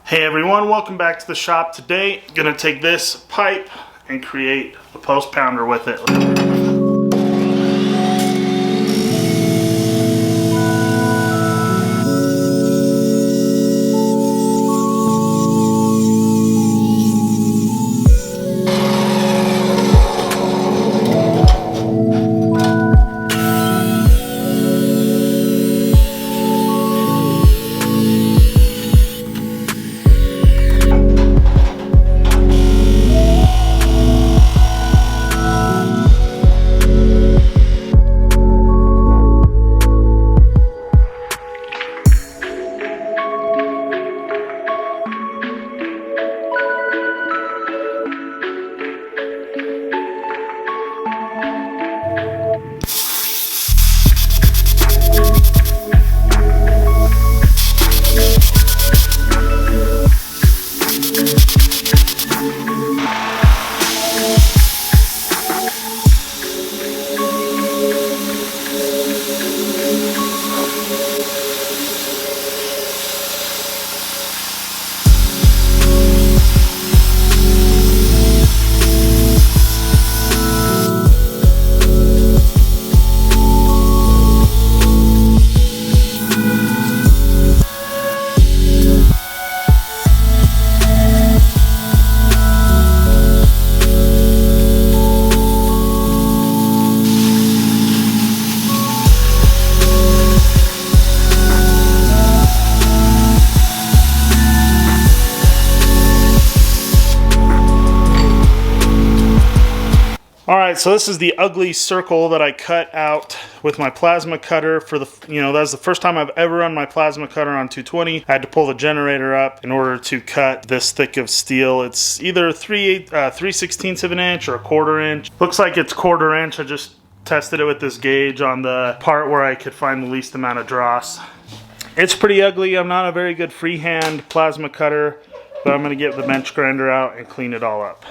Hey everyone, welcome back to the shop. Today, gonna take this pipe and create a post pounder with it. Alright, so this is the ugly circle that I cut out with my plasma cutter for the, that's the first time I've ever run my plasma cutter on 220. I had to pull the generator up in order to cut this thick of steel. It's either 3/16 of an inch or a 1/4 inch. Looks like it's 1/4 inch. I just tested it with this gauge on the part where I could find the least amount of dross. It's pretty ugly. I'm not a very good freehand plasma cutter, but I'm going to get the bench grinder out and clean it all up.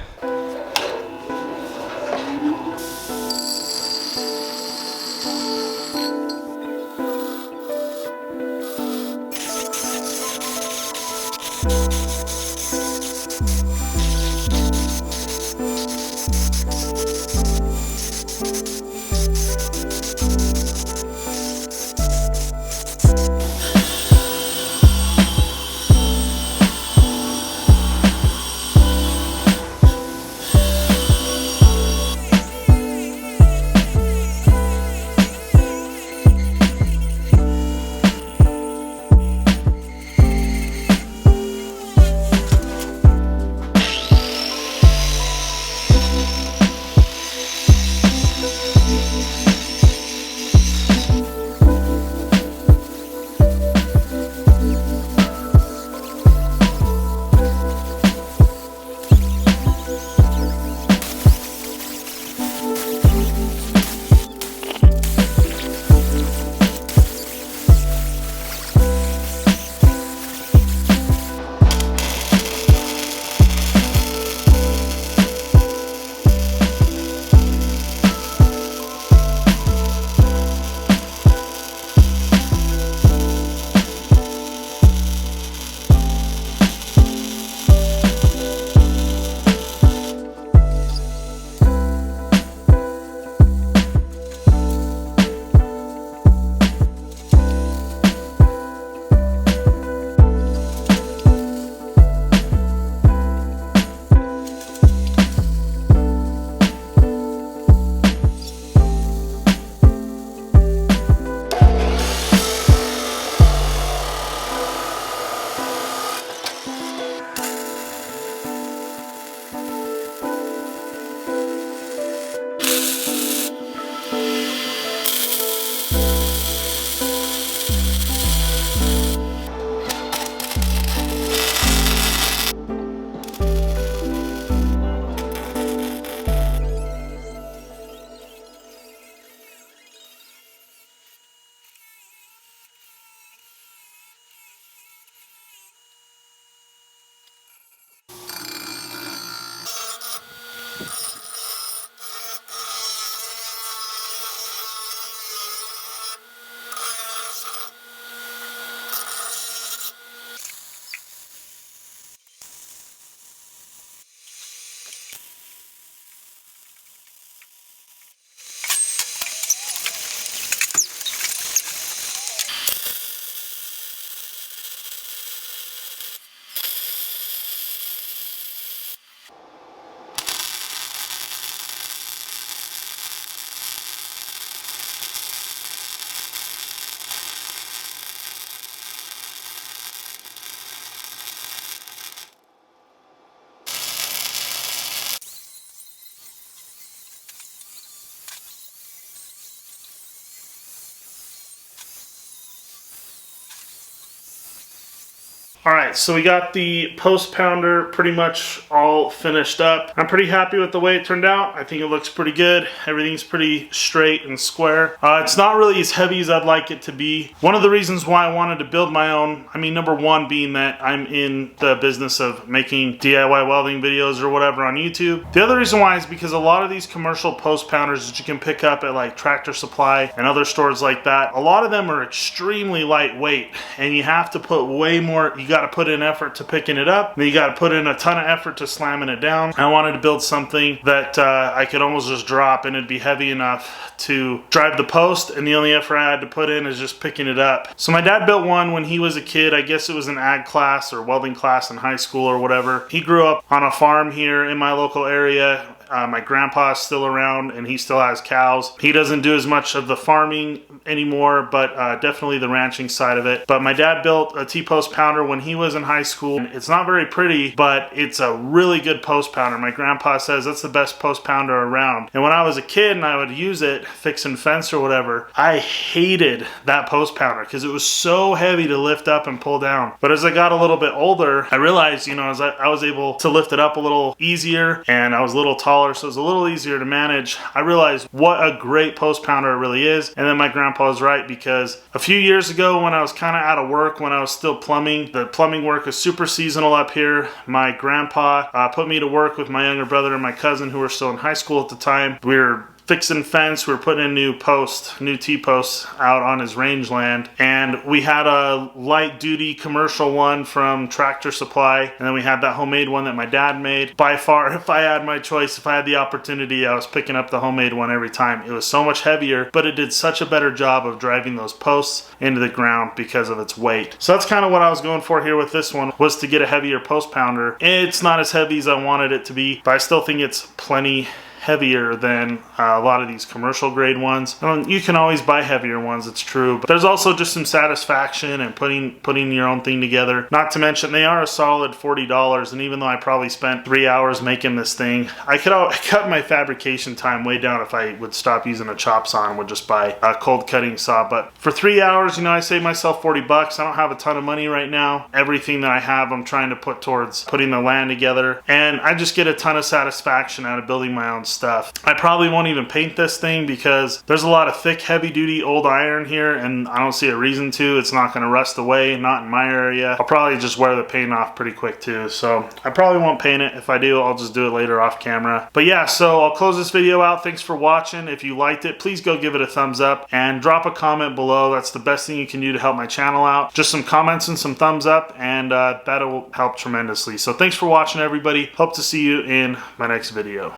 Alright, so we got the post pounder pretty much all finished up. I'm pretty happy with the way it turned out. I think it looks pretty good. Everything's pretty straight and square. It's not really as heavy as I'd like it to be. One of the reasons why I wanted to build my own, I mean, number one being that I'm in the business of making DIY welding videos or whatever on YouTube. The other reason why is because a lot of these commercial post pounders that you can pick up at like Tractor Supply and other stores like that, a lot of them are extremely lightweight, and you have to put way more, you got to put in effort to picking it up, then you got to put in a ton of effort to slamming it down. I wanted to build something that I could almost just drop and it'd be heavy enough to drive the post, and the only effort I had to put in is just picking it up. So my dad built one when he was a kid. I guess it was an ag class or welding class in high school or whatever. He grew up on a farm here in my local area. My grandpa's still around and he still has cows. He doesn't do as much of the farming anymore, but definitely the ranching side of it. But my dad built a T-post pounder when he was in high school. It's not very pretty, but it's a really good post pounder. My grandpa says that's the best post pounder around. And when I was a kid and I would use it fixing fence or whatever, I hated that post pounder because it was so heavy to lift up and pull down. But as I got a little bit older, I realized, you know, as I was able to lift it up a little easier and I was a little taller, so it was a little easier to manage. I realized what a great post pounder it really is. And then my grandpa was right, because a few years ago when I was kind of out of work, when I was still plumbing, the plumbing work is super seasonal up here. My grandpa put me to work with my younger brother and my cousin, who were still in high school at the time. We were fixing fence, we were putting in new T-posts out on his rangeland, and we had a light duty commercial one from Tractor Supply, and then we had that homemade one that my dad made. By far, if I had my choice, if I had the opportunity, I was picking up the homemade one every time. It was so much heavier, but it did such a better job of driving those posts into the ground because of its weight. So that's kind of what I was going for here with this one, was to get a heavier post pounder. It's not as heavy as I wanted it to be, but I still think it's plenty heavier than a lot of these commercial grade ones. You can always buy heavier ones, it's true, but there's also just some satisfaction in putting your own thing together. Not to mention they are a solid $40, and even though I probably spent 3 hours making this thing, I cut my fabrication time way down if I would stop using a chop saw and would just buy a cold cutting saw. But for 3 hours, you know, I saved myself 40 bucks. I don't have a ton of money right now. Everything that I have, I'm trying to put towards putting the land together, and I just get a ton of satisfaction out of building my own stuff. I probably won't even paint this thing because there's a lot of thick, heavy duty old iron here, and I don't see a reason to. It's not going to rust away, not in my area. I'll probably just wear the paint off pretty quick too, so I probably won't paint it. If I do, I'll just do it later off camera. But yeah, so I'll close this video out. Thanks for watching. If you liked it, please go give it a thumbs up and drop a comment below. That's the best thing you can do to help my channel out. Just some comments and some thumbs up, and that'll help tremendously. So thanks for watching, everybody. Hope to see you in my next video.